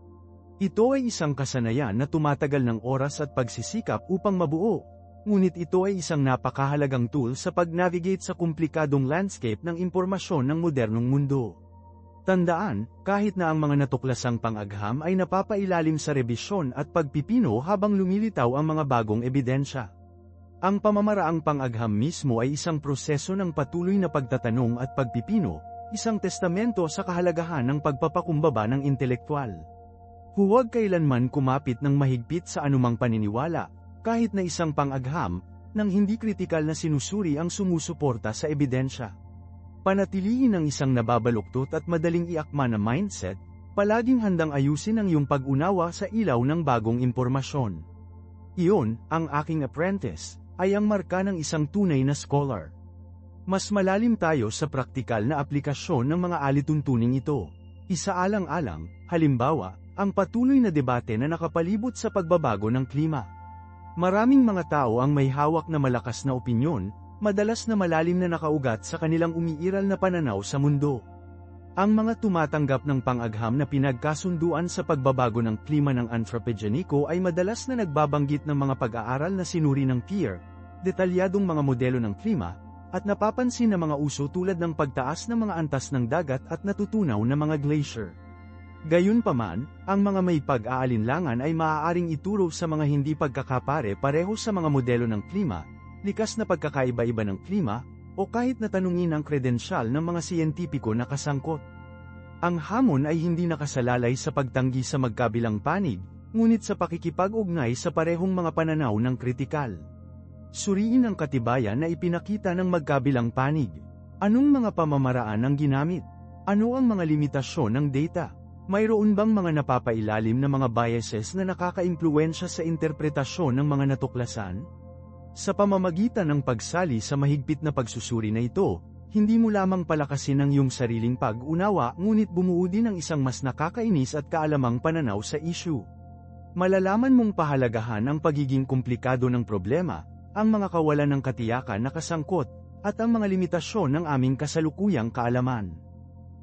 Ito ay isang kasanayan na tumatagal ng oras at pagsisikap upang mabuo. Ngunit ito ay isang napakahalagang tool sa pag-navigate sa komplikadong landscape ng impormasyon ng modernong mundo. Tandaan, kahit na ang mga natuklasang pang-agham ay napapailalim sa rebisyon at pagpipino habang lumilitaw ang mga bagong ebidensya. Ang pamamaraang pang-agham mismo ay isang proseso ng patuloy na pagtatanong at pagpipino, isang testamento sa kahalagahan ng pagpapakumbaba ng intelektual. Huwag kailanman kumapit ng mahigpit sa anumang paniniwala, kahit na isang pang-agham, nang hindi kritikal na sinusuri ang sumusuporta sa ebidensya. Panatilihin ang isang nababaluktot at madaling iakma na mindset, palaging handang ayusin ang iyong pag-unawa sa ilaw ng bagong impormasyon. Iyon, ang aking apprentice, ay ang marka ng isang tunay na scholar. Mas malalim tayo sa praktikal na aplikasyon ng mga alituntuning ito. Isaalang-alang, halimbawa, ang patuloy na debate na nakapalibot sa pagbabago ng klima. Maraming mga tao ang may hawak na malakas na opinyon, madalas na malalim na nakaugat sa kanilang umiiral na pananaw sa mundo. Ang mga tumatanggap ng pang-agham na pinagkasunduan sa pagbabago ng klima ng anthropogeniko ay madalas na nagbabanggit ng mga pag-aaral na sinuri ng peer, detalyadong mga modelo ng klima, at napapansin na mga uso tulad ng pagtaas ng mga antas ng dagat at natutunaw na mga glacier. Gayunpaman, ang mga may pag-aalinlangan ay maaaring ituro sa mga hindi pagkakapare-pareho sa mga modelo ng klima, likas na pagkakaiba-iba ng klima, o kahit na tanungin ang kredensyal ng mga siyentipiko na kasangkot. Ang hamon ay hindi nakasalalay sa pagtanggi sa magkabilang panig, ngunit sa pakikipag-ugnay sa parehong mga pananaw ng kritikal. Suriin ang katibayan na ipinakita ng magkabilang panig. Anong mga pamamaraan ang ginamit? Ano ang mga limitasyon ng data? Mayroon bang mga napapailalim na mga biases na nakakaimpluwensya sa interpretasyon ng mga natuklasan? Sa pamamagitan ng pagsali sa mahigpit na pagsusuri na ito, hindi mo lamang palakasin ang iyong sariling pag-unawa ngunit bumuo din ng isang mas nakakainis at kaalamang pananaw sa issue. Malalaman mong pahalagahan ang pagiging komplikado ng problema, ang mga kawalan ng katiyakan na kasangkot, at ang mga limitasyon ng aming kasalukuyang kaalaman.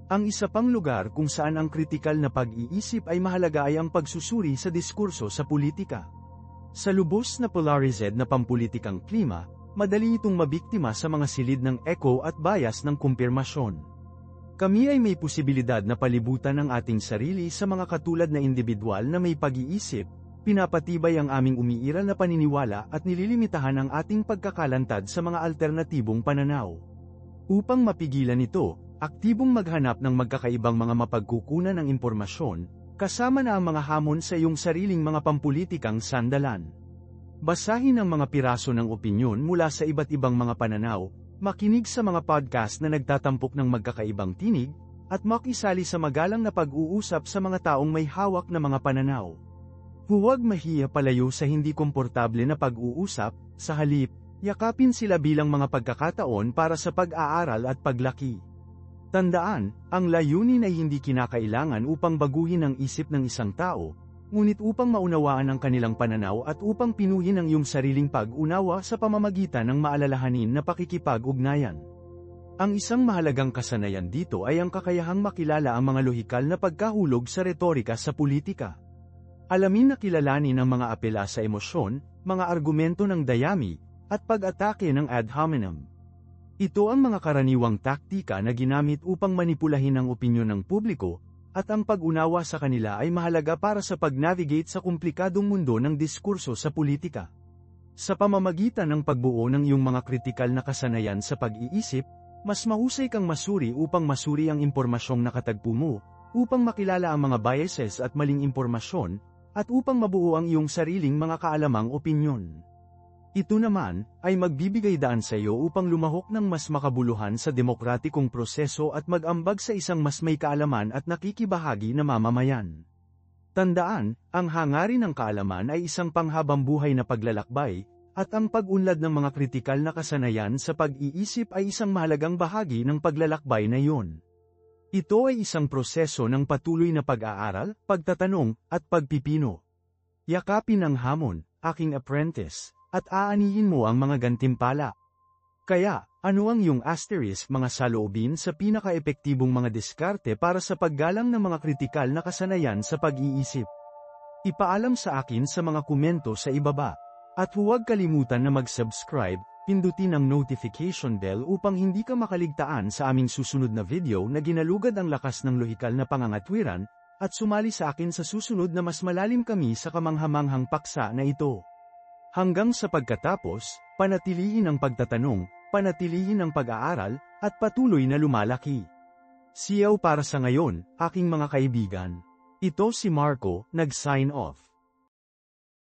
Ang isa pang lugar kung saan ang kritikal na pag-iisip ay mahalaga ay ang pagsusuri sa diskurso sa politika. Sa lubos na polarized na pampulitikang klima, madali itong mabiktima sa mga silid ng echo at bias ng kumpirmasyon. Kami ay may posibilidad na palibutan ang ating sarili sa mga katulad na individual na may pag-iisip, pinapatibay ang aming umiiral na paniniwala at nililimitahan ang ating pagkakalantad sa mga alternatibong pananaw. Upang mapigilan ito, aktibong maghanap ng magkakaibang mga mapagkukunan ng impormasyon, kasama na ang mga hamon sa iyong sariling mga pampulitikang sandalan. Basahin ang mga piraso ng opinyon mula sa iba't ibang mga pananaw, makinig sa mga podcast na nagtatampok ng magkakaibang tinig, at makisali sa magalang na pag-uusap sa mga taong may hawak na mga pananaw. Huwag mahiya palayo sa hindi komportable na pag-uusap, sa halip, yakapin sila bilang mga pagkakataon para sa pag-aaral at paglaki. Tandaan, ang layunin ay hindi kinakailangan upang baguhin ang isip ng isang tao, ngunit upang maunawaan ang kanilang pananaw at upang pinuhin ang iyong sariling pag-unawa sa pamamagitan ng maalalahanin na pakikipag-ugnayan. Ang isang mahalagang kasanayan dito ay ang kakayahang makilala ang mga lohikal na pagkahulog sa retorika sa politika. Alamin na kilalanin ang mga apela sa emosyon, mga argumento ng dayami, at pag-atake ng ad hominem. Ito ang mga karaniwang taktika na ginamit upang manipulahin ang opinyon ng publiko, at ang pag-unawa sa kanila ay mahalaga para sa pag-navigate sa komplikadong mundo ng diskurso sa politika. Sa pamamagitan ng pagbuo ng iyong mga kritikal na kasanayan sa pag-iisip, mas mahusay kang masuri upang masuri ang impormasyong nakatagpo mo, upang makilala ang mga biases at maling impormasyon, at upang mabuo ang iyong sariling mga kaalamang opinyon. Ito naman, ay magbibigay daan sa iyo upang lumahok ng mas makabuluhan sa demokratikong proseso at mag-ambag sa isang mas may kaalaman at nakikibahagi na mamamayan. Tandaan, ang hangarin ng kaalaman ay isang panghabambuhay na paglalakbay, at ang pag-unlad ng mga kritikal na kasanayan sa pag-iisip ay isang mahalagang bahagi ng paglalakbay na iyon. Ito ay isang proseso ng patuloy na pag-aaral, pagtatanong, at pagpipino. Yakapin ang hamon, aking apprentice, at aanihin mo ang mga gantimpala. Kaya, ano ang iyong asterisk mga saloobin sa pinaka-epektibong mga diskarte para sa paggalang ng mga kritikal na kasanayan sa pag-iisip? Ipaalam sa akin sa mga komento sa ibaba. At huwag kalimutan na mag-subscribe, pindutin ang notification bell upang hindi ka makaligtaan sa aming susunod na video na ginalugad ang lakas ng lohikal na pangangatwiran, at sumali sa akin sa susunod na mas malalim kami sa kamanghamanghang paksa na ito. Hanggang sa pagkatapos, panatilihin ang pagtatanong, panatilihin ang pag-aaral, at patuloy na lumalaki. Siyaw para sa ngayon, aking mga kaibigan. Ito si Marco, nag-sign off.